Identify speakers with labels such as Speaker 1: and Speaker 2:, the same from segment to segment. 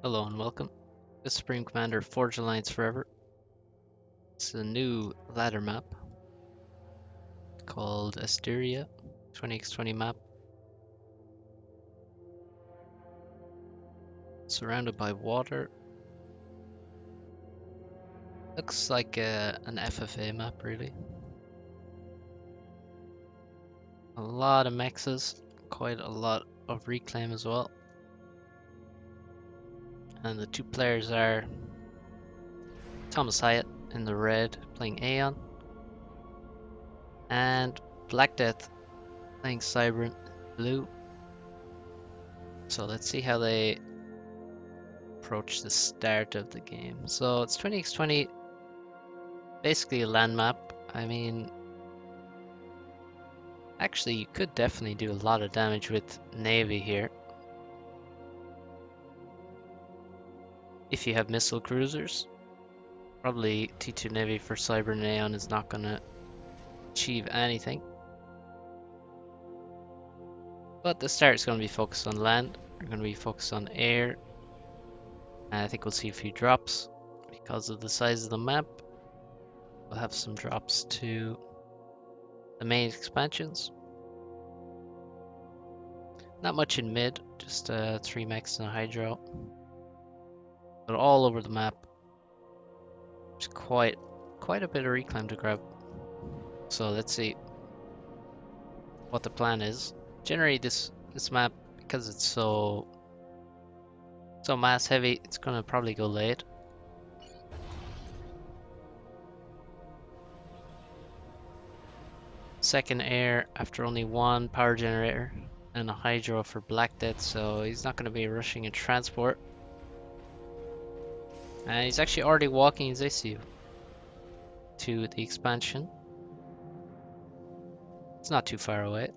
Speaker 1: Hello and welcome. This is Supreme Commander Forge Alliance Forever. It's a new ladder map called Asteria, 20x20 map. Surrounded by water. Looks like an FFA map really. A lot of mexes, quite a lot of reclaim as well. And the two players are ThomasHiatt in the red playing Aeon and BlackDeath playing Cybran blue. So let's see how they approach the start of the game. So it's 20x20, basically a land map. I mean, actually you could definitely do a lot of damage with Navy here. If you have missile cruisers, probably T2 Navy for Cyber and Aeon is not going to achieve anything. But the start is going to be focused on land, we're going to be focused on air, and I think we'll see a few drops because of the size of the map. We'll have some drops to the main expansions. Not much in mid, just 3 mechs and a hydro. But all over the map. There's quite a bit of reclaim to grab. So let's see what the plan is. Generally this map, because it's so mass heavy, it's gonna probably go late. Second air after only one power generator and a hydro for BlackDeath, so he's not gonna be rushing a transport. And he's actually already walking his ACU to the expansion. It's not too far away.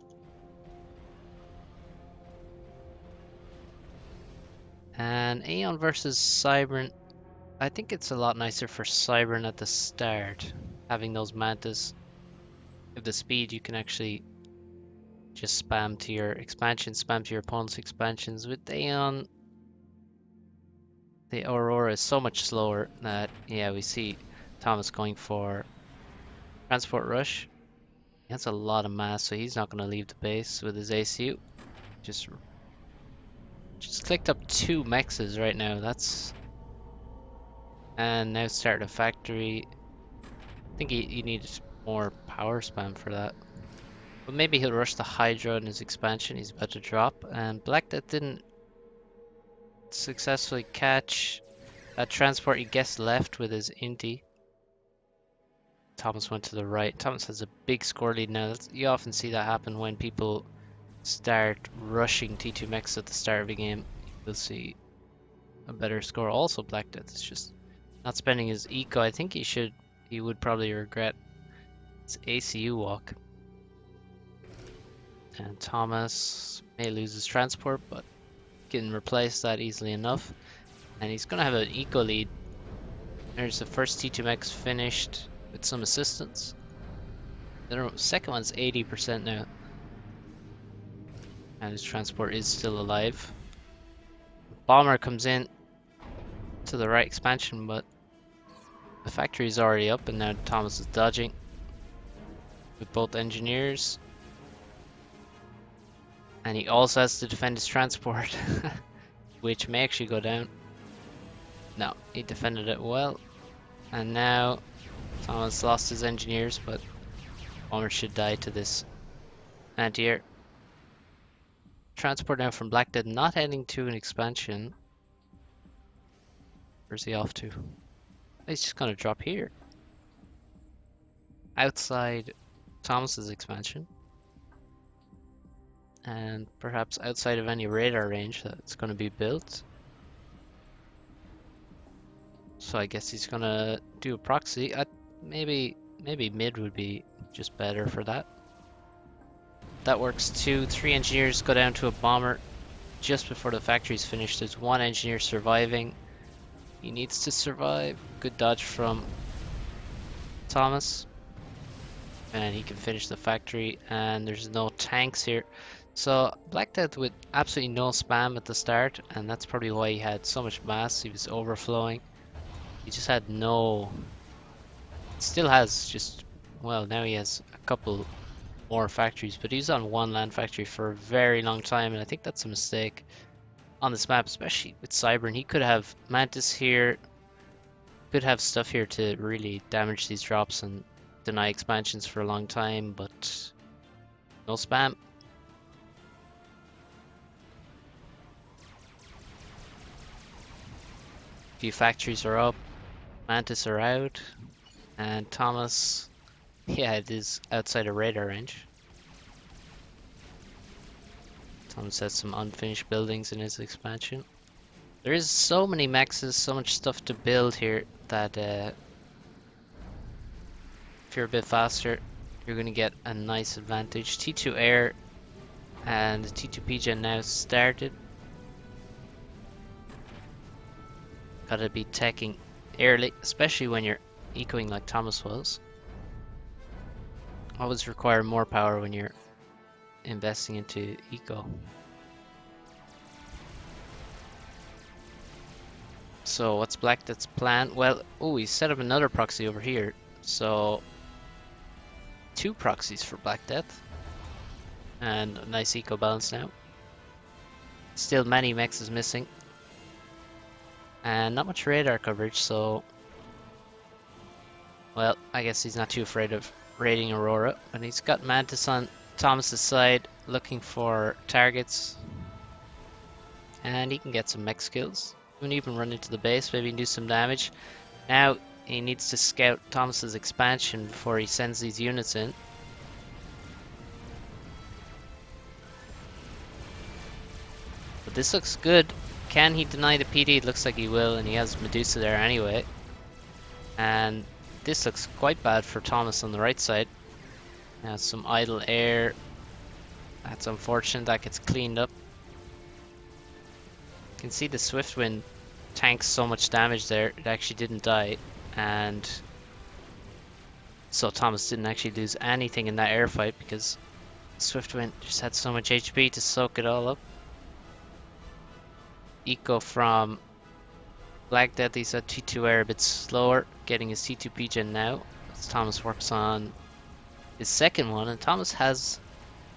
Speaker 1: And Aeon versus Cybran, I think it's a lot nicer for Cybran at the start, having those mantas. With the speed, you can actually just spam to your expansion, spam to your opponent's expansions. With Aeon, the Aurora is so much slower that, yeah, we see Thomas going for transport rush. He has a lot of mass, so he's not going to leave the base with his ACU. Just clicked up 2 mexes right now. And now start a factory. I think he needs more power spam for that. But maybe he'll rush the Hydra in his expansion. He's about to drop. And BlackDeath didn't successfully catch that transport. He guessed left with his Inti. Thomas went to the right. Thomas has a big score lead now. You often see that happen when people start rushing T2 mechs at the start of a game. You'll see a better score. Also, BlackDeath is just not spending his eco. I think he would probably regret his ACU walk. And Thomas may lose his transport, but can replace that easily enough. And he's gonna have an eco lead. There's the first T2 mechs finished with some assistance. The second one's 80% now. And his transport is still alive. Bomber comes in to the right expansion, but the factory is already up, and now Thomas is dodging with both engineers. And he also has to defend his transport, which may actually go down. No, he defended it well. And now Thomas lost his engineers, but Bomber should die to this anti-air. Transport now from BlackDeath, not heading to an expansion. Where's he off to? He's just gonna drop here. Outside Thomas's expansion. And perhaps outside of any radar range that's going to be built. So I guess he's going to do a proxy. Maybe mid would be just better for that. That works too. 3 engineers go down to a bomber just before the factory's finished. There's 1 engineer surviving. He needs to survive. Good dodge from Thomas. And he can finish the factory. And there's no tanks here. So BlackDeath with absolutely no spam at the start, and that's probably why he had so much mass. He was overflowing. He just had no. Still has just, well, now he has a couple more factories, but he's on one land factory for a very long time, and I think that's a mistake on this map, especially with Cybern. He could have Mantis here, could have stuff here to really damage these drops and deny expansions for a long time, but no spam. Few factories are up, Mantis are out, and Thomas, yeah, it is outside of radar range. Thomas has some unfinished buildings in his expansion. There is so many mexes, so much stuff to build here that if you're a bit faster, you're going to get a nice advantage. T2 Air and T2 PGen now started. Gotta be teching early, especially when you're ecoing like Thomas was. Always require more power when you're investing into eco. So what's BlackDeath's plan? Well, oh, he set up another proxy over here. So 2 proxies for BlackDeath. And a nice eco balance now. Still many mechs is missing. And not much radar coverage, so... Well, I guess he's not too afraid of raiding Aurora. And he's got Mantis on Thomas's side, looking for targets. And he can get some mech skills. Wouldn't even run into the base, maybe do some damage. Now he needs to scout Thomas's expansion before he sends these units in. But this looks good. Can he deny the PD? It looks like he will, and he has Medusa there anyway. And this looks quite bad for Thomas on the right side. Now some idle air. That's unfortunate, that gets cleaned up. You can see the Swiftwind tanks so much damage there, it actually didn't die. And so Thomas didn't actually lose anything in that air fight because Swiftwind just had so much HP to soak it all up. Eco from BlackDeath, he's at T2 Air a bit slower, getting his T2 PGen now as Thomas works on his second one, and Thomas has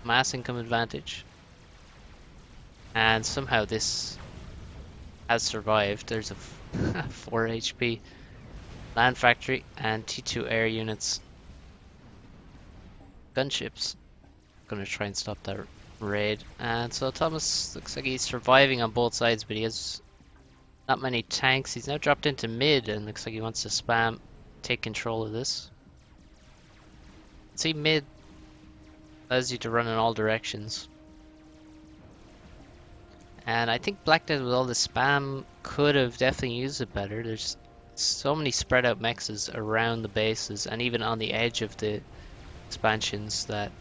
Speaker 1: mass income advantage. And somehow this has survived. There's a 4 HP land factory and T2 air units. Gunships. Gonna try and stop that raid. And so Thomas looks like he's surviving on both sides, but he has not many tanks. He's now dropped into mid and looks like he wants to spam, take control of this. See, mid allows you to run in all directions. And I think BlackDeath with all the spam could have definitely used it better. There's so many spread out mexes around the bases and even on the edge of the expansions that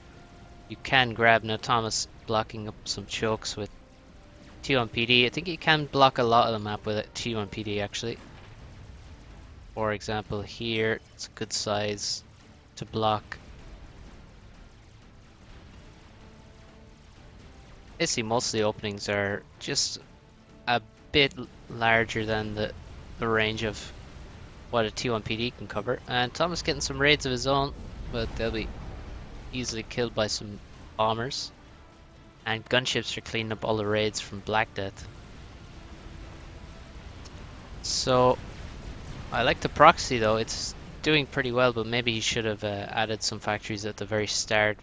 Speaker 1: you can grab. Now Thomas blocking up some chokes with T1 PD. I think you can block a lot of the map with it, T1 PD actually. For example here, it's a good size to block. Basically most of the openings are just a bit larger than the range of what a T1 PD can cover. And Thomas getting some raids of his own, but they'll be easily killed by some bombers. And gunships are cleaning up all the raids from BlackDeath. So I like the proxy though, it's doing pretty well, but maybe he should have added some factories at the very start.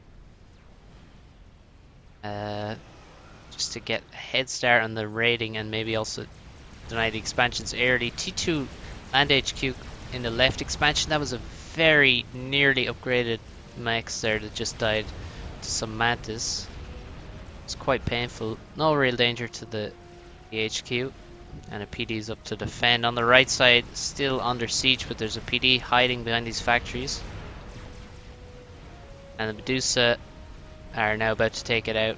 Speaker 1: Just to get a head start on the raiding and maybe also deny the expansions early. T2 land HQ in the left expansion, that was a very nearly upgraded max there that just died to some Mantis. It's quite painful. No real danger to the HQ, and a PD is up to defend. On the right side, still under siege, but there's a PD hiding behind these factories. And the Medusa are now about to take it out.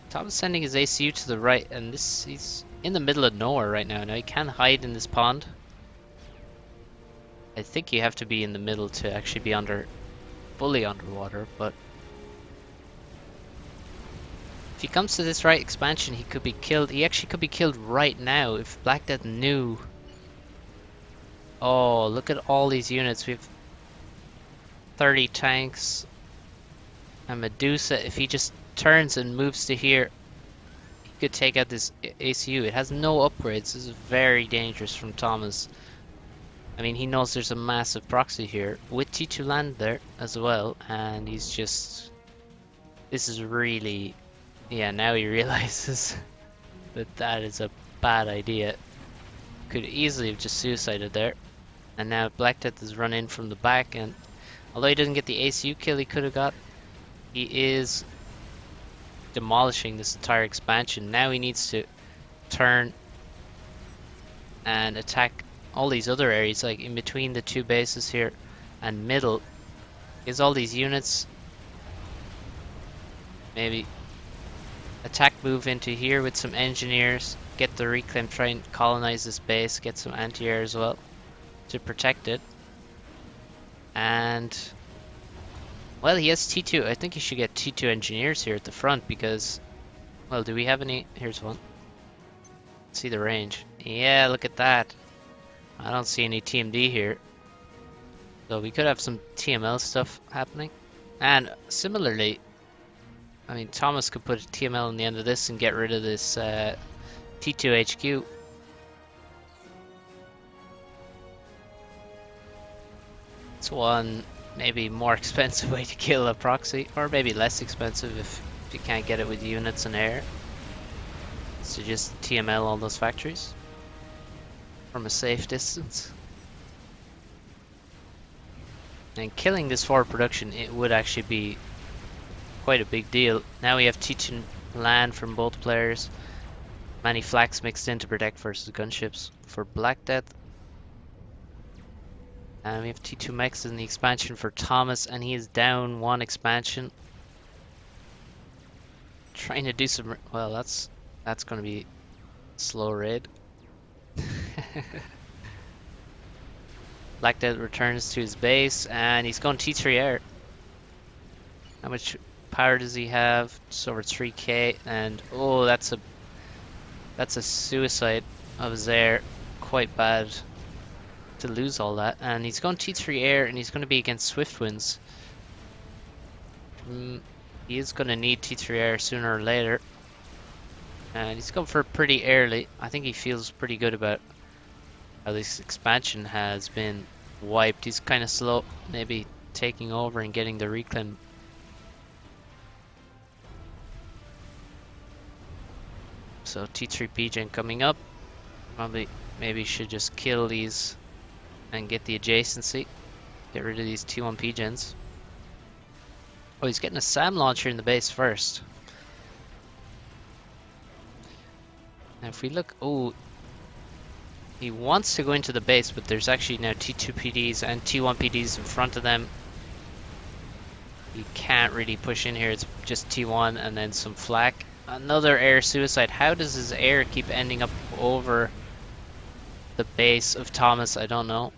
Speaker 1: Thomas sending his ACU to the right, and he's in the middle of nowhere right now. Now he can hide in this pond. I think you have to be in the middle to actually be fully underwater, but If he comes to this right expansion, he could be killed. He actually could be killed right now if BlackDeath knew. Oh, look at all these units. We have 30 tanks. And Medusa, if he just turns and moves to here, he could take out this ACU. It has no upgrades. This is very dangerous from Thomas. I mean, he knows there's a massive proxy here with T2 land there as well, and he's just... This is really... Yeah, now he realizes that that is a bad idea. Could easily have just suicided there. And now BlackDeath has run in from the back, and although he doesn't get the ACU kill he could have got, he is demolishing this entire expansion. Now he needs to turn and attack all these other areas, like in between the two bases here and middle. Is all these units. Maybe attack move into here with some engineers, get the reclaim, try and colonize this base, get some anti-air as well to protect it. And well, he has T2. I think he should get T2 engineers here at the front because, well, do we have any? Here's one. Let's see the range. Yeah, look at that. I don't see any TMD here. So we could have some TML stuff happening. And similarly, I mean, Thomas could put a TML on the end of this and get rid of this T2 HQ. It's one maybe more expensive way to kill a proxy, or maybe less expensive if you can't get it with units and air. So just TML all those factories from a safe distance. And killing this forward production, it would actually be quite a big deal. Now we have T2 land from both players. Many flags mixed in to protect versus gunships for BlackDeath. And we have T2 mechs in the expansion for Thomas, and he is down one expansion. Trying to do some... Well, that's going to be slow raid. BlackDeath returns to his base, and he's going T3 air. How much power does he have? Just over 3k, and oh, that's a suicide of his air. Quite bad to lose all that. And he's going T3 air, and he's going to be against Swift Winds. He is going to need T3 air sooner or later. And he's going for pretty early. I think he feels pretty good about how this expansion has been wiped. He's kind of slow, maybe taking over and getting the reclaim. So T3 PGen coming up. Probably maybe should just kill these and get the adjacency. Get rid of these T1 PGens. Oh, he's getting a SAM launcher in the base first. Now if we look, oh, he wants to go into the base, but there's actually now T2 PDs and T1 PDs in front of them. You can't really push in here, it's just T1 and then some flak. Another air suicide. How does his air keep ending up over the base of Thomas? I don't know.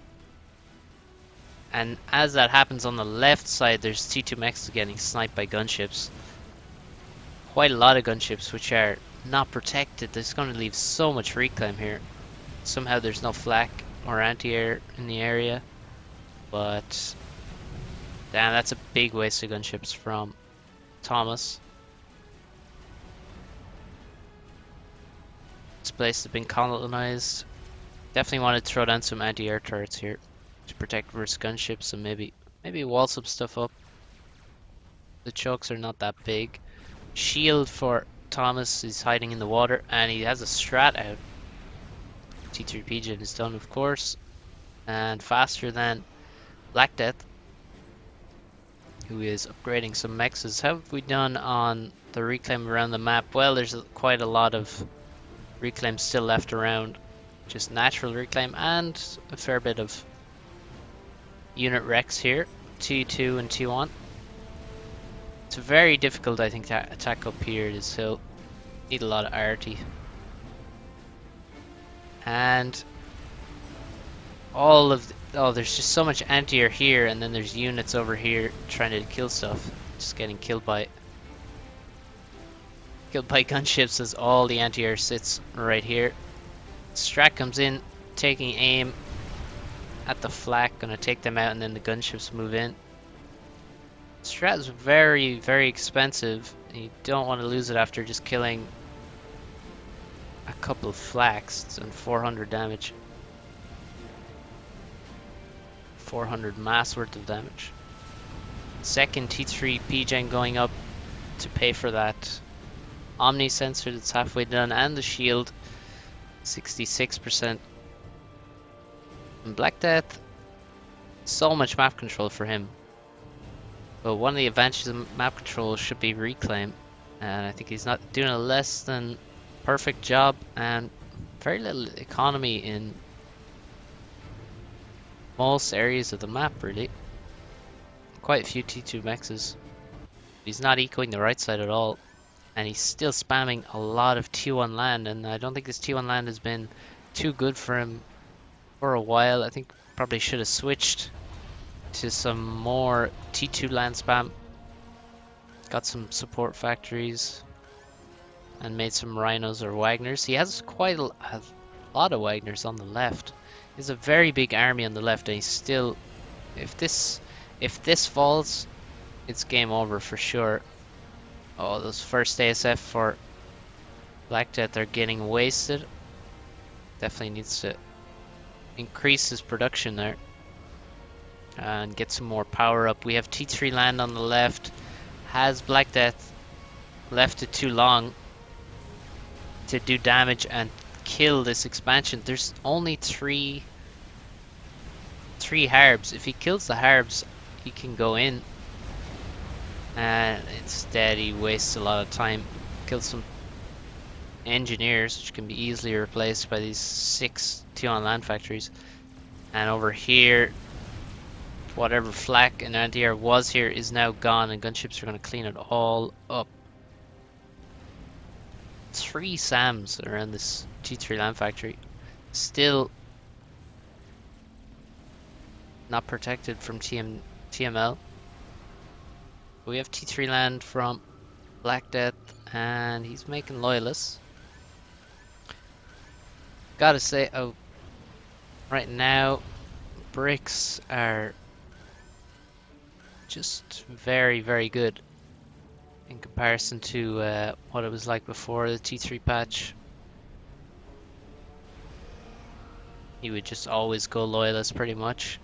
Speaker 1: And as that happens on the left side, there's T2 mechs getting sniped by gunships. Quite a lot of gunships which are not protected. This is going to leave so much reclaim here. Somehow there's no flak or anti-air in the area. But damn, that's a big waste of gunships from Thomas. This place has been colonized. Definitely want to throw down some anti-air turrets here to protect versus gunships and maybe wall some stuff up. The chokes are not that big. Shield for Thomas is hiding in the water, and he has a strat out. T3 PGen is done, of course, and faster than BlackDeath, who is upgrading some mexes. How have we done on the reclaim around the map? Well, there's quite a lot of reclaim still left around. Just natural reclaim and a fair bit of unit wrecks here. T2 and T1. It's very difficult, I think, to attack up here this hill. Need a lot of arty. And all of there's just so much anti-air here, and then there's units over here trying to kill stuff. Just getting killed by Killed by gunships as all the anti-air sits right here. Strat comes in, taking aim at the flak, gonna take them out, and then the gunships move in. Strat is very, very expensive. And you don't want to lose it after just killing a couple of flaks. It's done 400 damage. 400 mass worth of damage. Second T3 P-Gen going up to pay for that Omni sensor that's halfway done, and the shield, 66%. And BlackDeath, so much map control for him. But one of the advantages of map control should be reclaim, and I think he's not doing a less than perfect job, and very little economy in most areas of the map, really. Quite a few T2 mexes. He's not ecoing the right side at all, and he's still spamming a lot of T1 land, and I don't think this T1 land has been too good for him for a while. I think probably should have switched to some more T2 land spam. Got some support factories and made some Rhinos or Wagners. He has quite a lot of Wagners on the left. He has a very big army on the left, and he's still, if this falls, it's game over for sure. Oh, those first ASF for BlackDeath are getting wasted. Definitely needs to increase his production there and get some more power up. We have T3 land on the left. Has BlackDeath left it too long to do damage and kill this expansion? There's only three harbs. If he kills the harbs, he can go in, and instead he wastes a lot of time. Kills some engineers, which can be easily replaced by these 6 T1 land factories. And over here, whatever flak and anti-air was here is now gone, and gunships are going to clean it all up. 3 SAMs around this T3 land factory. Still not protected from TML. We have T3 land from BlackDeath, and he's making loyalists. Gotta say, right now, bricks are just very, very good in comparison to what it was like before the T3 patch. He would just always go loyalist pretty much.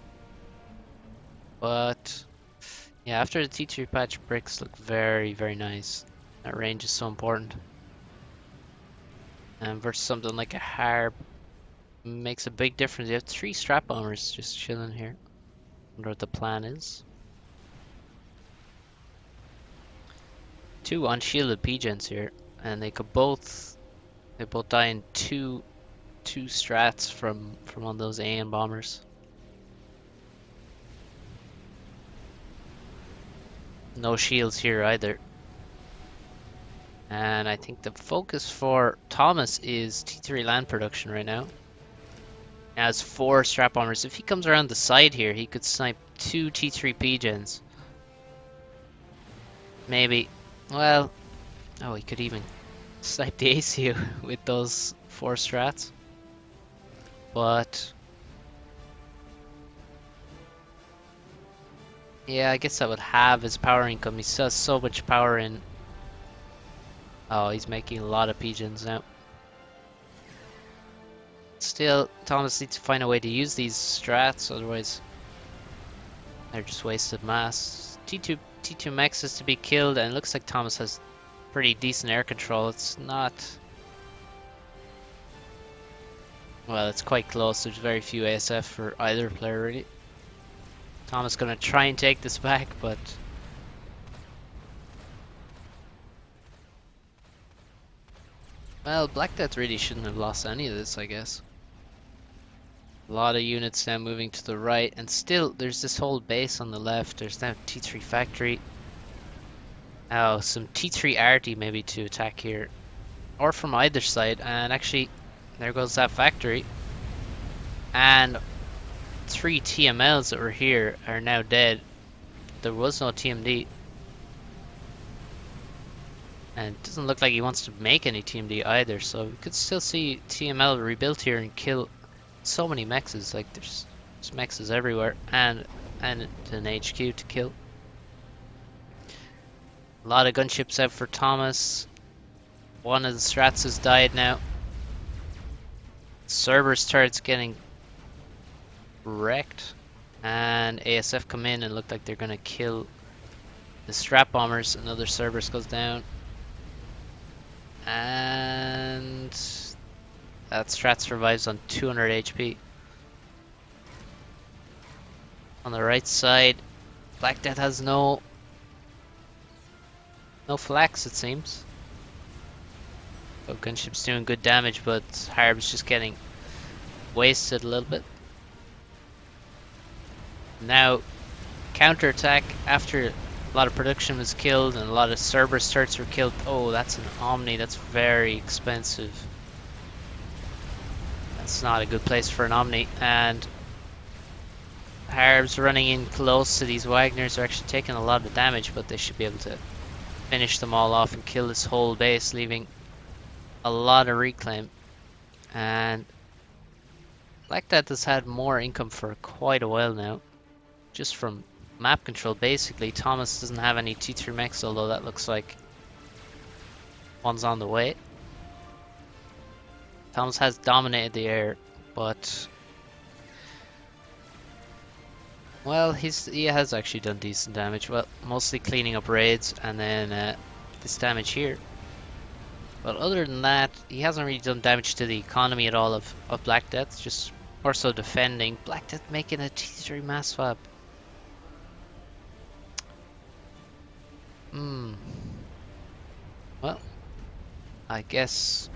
Speaker 1: But yeah, after the T3 patch, bricks look very, very nice. That range is so important. And versus something like a harb makes a big difference. You have 3 strap bombers just chilling here. Wonder what the plan is. 2 unshielded P-gens here, and they both die in two strats from on those AN bombers. No shields here either. And I think the focus for Thomas is T3 land production right now. He has 4 strap bombers. If he comes around the side here, he could snipe 2 T3 P-gens. Maybe. Well, oh, he could even snipe the ACU with those 4 strats. But yeah, I guess that would have his power income. He still has so much power in. Oh, he's making a lot of P-gens now. Still, Thomas needs to find a way to use these strats, otherwise they're just wasted mass. T2 mechs is to be killed, and it looks like Thomas has pretty decent air control. It's not... well, it's quite close. There's very few ASF for either player, really. Thomas gonna try and take this back, but... well, BlackDeath really shouldn't have lost any of this, I guess. A lot of units now moving to the right, and still there's this whole base on the left. There's now T3 factory. Oh, some T3 arty maybe to attack here, or from either side. And actually, there goes that factory. And 3 TMLs that were here are now dead. There was no TMD. And it doesn't look like he wants to make any TMD either, so we could still see TML rebuilt here and kill so many mexes. Like there's mexes everywhere, and an HQ to kill. A lot of gunships out for Thomas. One of the strats has died now. Cerberus turret's getting wrecked, and ASF come in and look like they're gonna kill the strat bombers. Another Cerberus goes down, and that strat survives on 200 HP. On the right side, BlackDeath has no flax, it seems. So gunship's doing good damage, but Harb's just getting wasted a little bit. Now, counterattack after a lot of production was killed and a lot of Cerberus turrets were killed. Oh, that's an Omni. That's very expensive. That's not a good place for an Omni. And Harb's running in close to these Wagners. They're actually taking a lot of damage, but they should be able to finish them all off and kill this whole base, leaving a lot of reclaim. And BlackDeath has had more income for quite a while now, just from map control basically. Thomas doesn't have any T3 mechs, although that looks like one's on the way. Thomas has dominated the air, but well, he has actually done decent damage. Well, mostly cleaning up raids and then this damage here. But other than that, he hasn't really done damage to the economy at all of BlackDeath, just more so defending. BlackDeath making a T3 mass swap. Well, I guess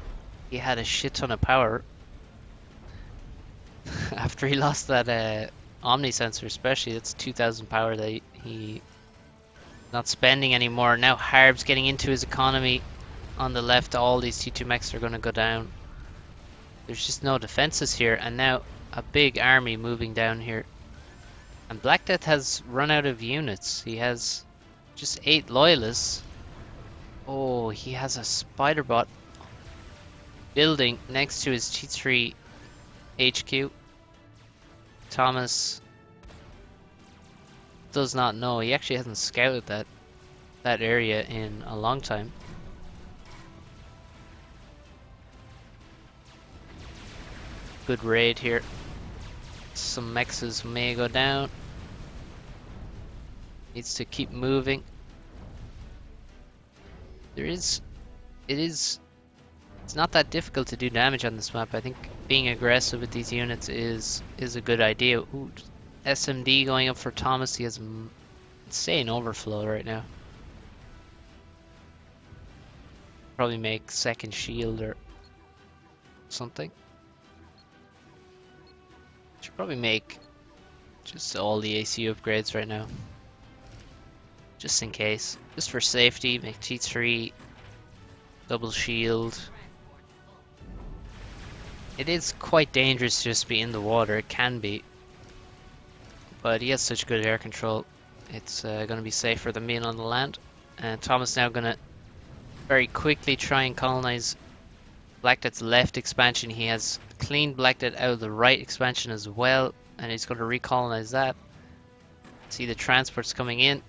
Speaker 1: he had a shit ton of power after he lost that Omni sensor, especially. That's 2,000 power that he not spending anymore. Now Harb's getting into his economy. On the left, all these T2 mechs are going to go down. There's just no defenses here, and now a big army moving down here. And BlackDeath has run out of units. He has just 8 loyalists. Oh, he has a spider bot building next to his T3 HQ. Thomas does not know. He actually hasn't scouted that area in a long time. Good raid here. Some mexes may go down. Needs to keep moving. It's not that difficult to do damage on this map. I think being aggressive with these units is a good idea. Ooh, SMD going up for Thomas. He has insane overflow right now. Probably make second shield or something. Should probably make just all the AC upgrades right now. Just in case. Just for safety, make T3, double shield. It is quite dangerous to just be in the water, it can be. But he has such good air control, it's going to be safer than being on the land. And Thomas now going to very quickly try and colonize BlackDeath's left expansion. He has cleaned BlackDeath out of the right expansion as well, and he's going to recolonize that. See the transports coming in.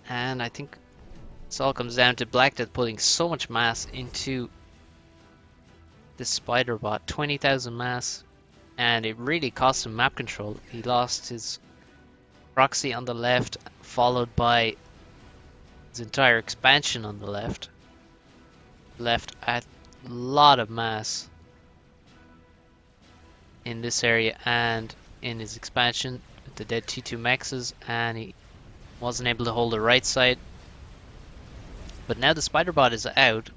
Speaker 1: And I think this all comes down to BlackDeath putting so much mass into this spider bot. 20,000 mass, and it really cost him map control. He lost his proxy on the left, followed by his entire expansion on the left. Left a lot of mass in this area and in his expansion with the dead T2 mexes, and he wasn't able to hold the right side. But now the spider bot is out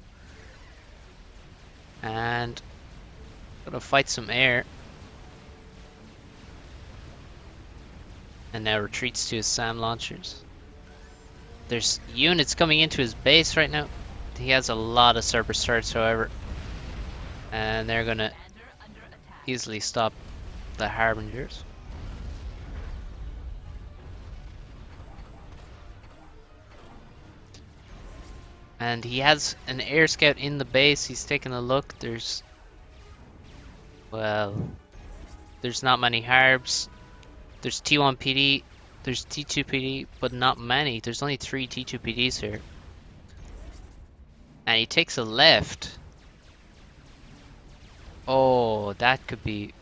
Speaker 1: and gonna fight some air, and now retreats to his SAM launchers. There's units coming into his base right now. He has a lot of Cerberus turrets, however, and they're gonna easily stop the Harbingers. And he has an air scout in the base. He's taking a look. Well, there's not many harbs. There's T1 PD. There's T2 PD, but not many. There's only 3 T2 PDs here. And he takes a left. Oh, that could be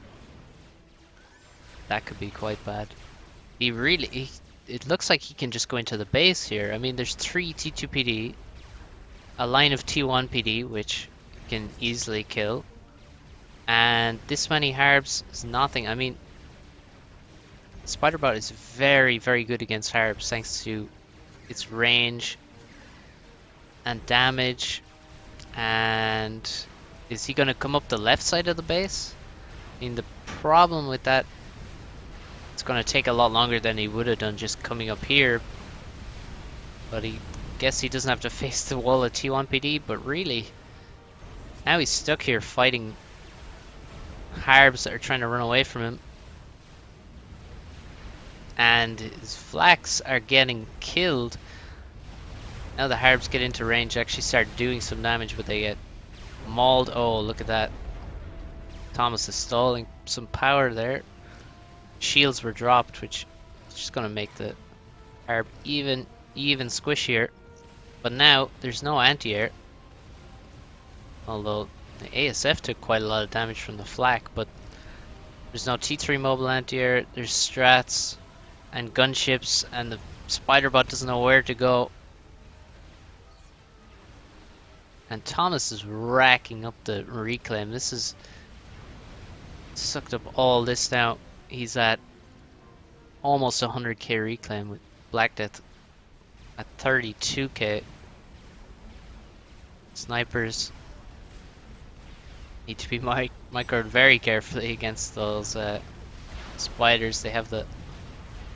Speaker 1: quite bad. It looks like he can just go into the base here. I mean, there's 3 T2 PD, a line of T1 PD, which can easily kill. And this many harbs is nothing. I mean, Spiderbot is very, very good against harbs thanks to its range and damage. And is he going to come up the left side of the base? I mean, the problem with that, it's going to take a lot longer than he would have done just coming up here. But I guess he doesn't have to face the wall of T1 PD. But really, now he's stuck here fighting harbs that are trying to run away from him. And his flaks are getting killed. Now the harbs get into range, actually start doing some damage, but they get mauled. Oh, look at that. Thomas is stalling some power there. Shields were dropped, which is just going to make the harb even squishier. But now there's no anti-air. Although the ASF took quite a lot of damage from the flak, but there's no T3 mobile anti-air. There's strats and gunships, and the Spiderbot doesn't know where to go. And Thomas is racking up the reclaim. This is sucked up all this now. He's at almost 100k reclaim with BlackDeath at 32k. Snipers need to be microed very carefully against those spiders. They have the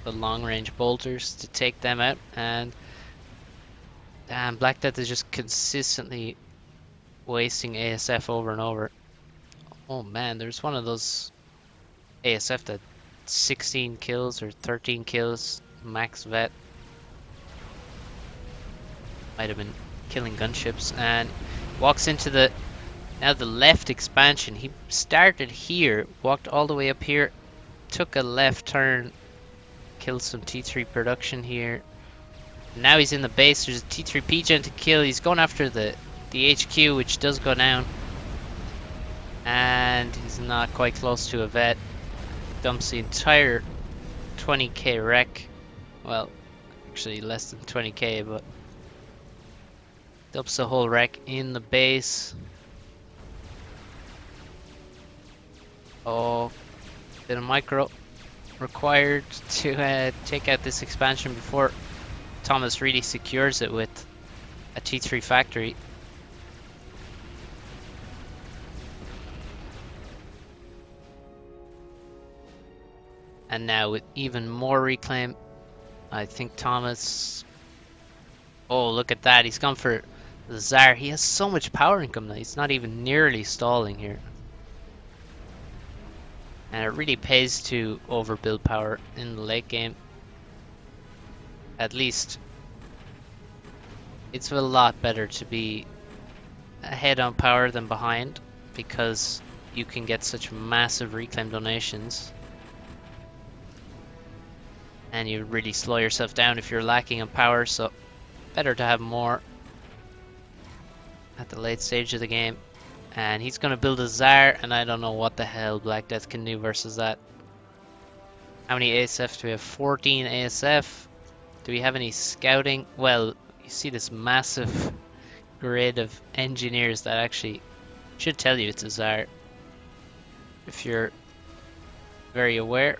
Speaker 1: long range bolters to take them out, and damn, BlackDeath is just consistently wasting ASF over and over. Oh man, there's one of those ASF that 16 kills or 13 kills max vet. Might have been killing gunships, and walks into the left expansion. He started here, walked all the way up here, took a left turn, killed some T3 production here. Now he's in the base. There's a T3 P-Gen to kill. He's going after the HQ, which does go down. And he's not quite close to a vet. Dumps the entire 20k wreck. Well, actually less than 20k, but dumps the whole wreck in the base. Oh, bit of micro required to take out this expansion before Thomas really secures it with a T3 factory. And now with even more reclaim, I think Thomas... Oh, look at that. He's gone for the Tsar. He has so much power income now. He's not even nearly stalling here. And it really pays to overbuild power in the late game. At least it's a lot better to be ahead on power than behind, because you can get such massive reclaim donations. And you really slow yourself down if you're lacking on power, so better to have more at the late stage of the game. And he's going to build a Tsar, and I don't know what the hell BlackDeath can do versus that. How many ASF do we have? 14 ASF. Do we have any scouting? Well, you see this massive grid of engineers that actually should tell you it's a Tsar if you're very aware.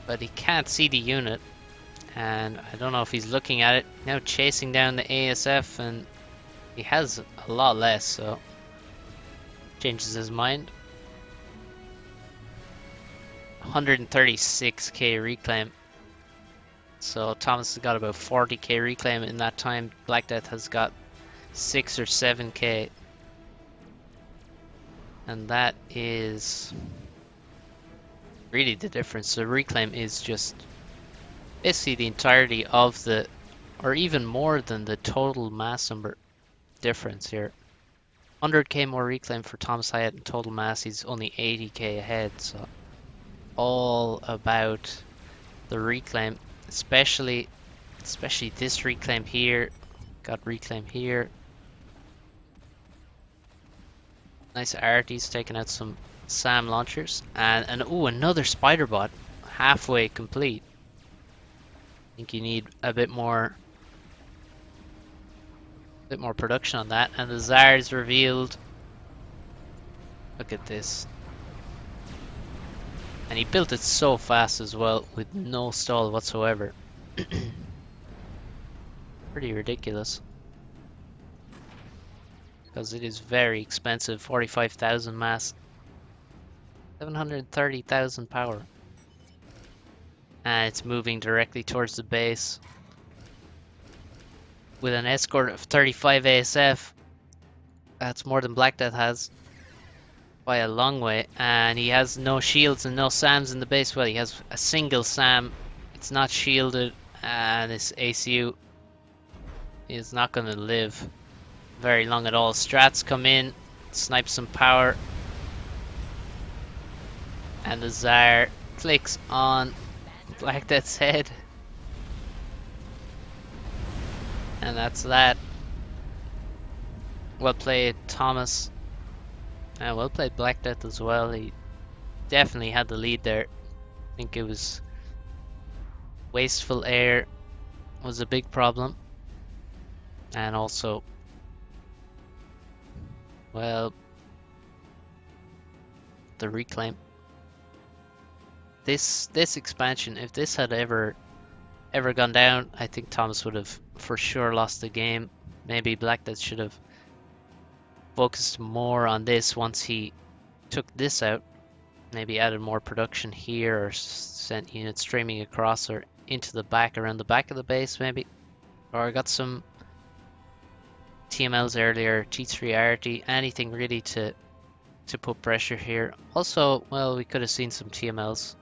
Speaker 1: But he can't see the unit, and I don't know if he's looking at it. Now chasing down the ASF, and he has a lot less, so changes his mind. 136k reclaim. So Thomas has got about 40k reclaim in that time. BlackDeath has got 6 or 7k. And that is really the difference. The reclaim is just basically the entirety of the or even more than the total mass number difference here. 100k more reclaim for ThomasHiatt in total mass. He's only 80k ahead, so all about the reclaim, especially this reclaim here. Got reclaim here. Nice arties taking out some SAM launchers, and oh, another spider bot, halfway complete. I think you need a bit more production on that, and the Tsar's revealed. Look at this. And he built it so fast as well, with no stall whatsoever. Pretty ridiculous. Because it is very expensive, 45,000 mass, 730,000 power. And it's moving directly towards the base. With an escort of 35 ASF. That's more than BlackDeath has. By a long way. And he has no shields and no SAMs in the base. Well, he has a single SAM. It's not shielded. And this ACU is not going to live very long at all. Strats come in, snipe some power. And the Tsar clicks on BlackDeath's head. And that's that. Well played, Thomas. And well played, BlackDeath as well. He definitely had the lead there. I think it was wasteful air was a big problem. And also, well, the reclaim. This expansion, if this had ever gone down, I think Thomas would have for sure lost the game. Maybe BlackDeath should have focused more on this once he took this out. Maybe added more production here, or sent units streaming across or into the back, around the back of the base maybe. Or got some TMLs earlier, T3 RT, anything really to put pressure here. Also, well, we could have seen some TMLs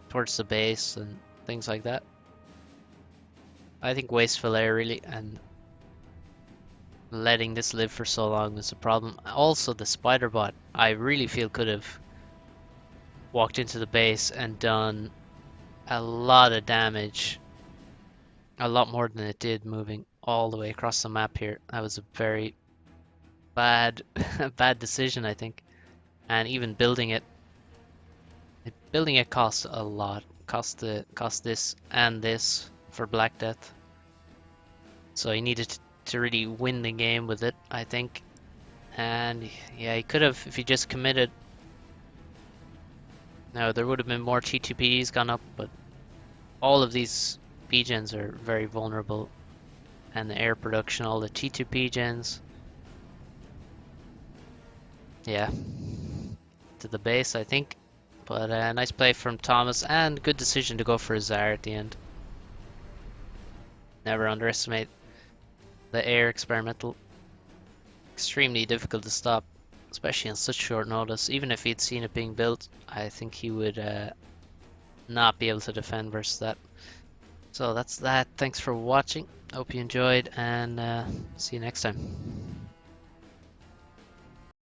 Speaker 1: towards the base and things like that. I think wasteful air really, and letting this live for so long was a problem. Also, the spider bot, I really feel could have walked into the base and done a lot of damage, a lot more than it did moving all the way across the map here. That was a very bad decision, I think. And even building it costs a lot. Cost this and this for BlackDeath. So he needed to really win the game with it, I think. And yeah, he could have, if he just committed. Now, there would have been more T2PDs gone up, but all of these P-gens are very vulnerable. And the air production, all the T2 P-gens. Yeah. To the base, I think. But nice play from Thomas, and good decision to go for a Tsar at the end. Never underestimate the air experimental. Extremely difficult to stop, especially on such short notice. Even if he'd seen it being built, I think he would not be able to defend versus that. So that's that. Thanks for watching. Hope you enjoyed, and see you next time.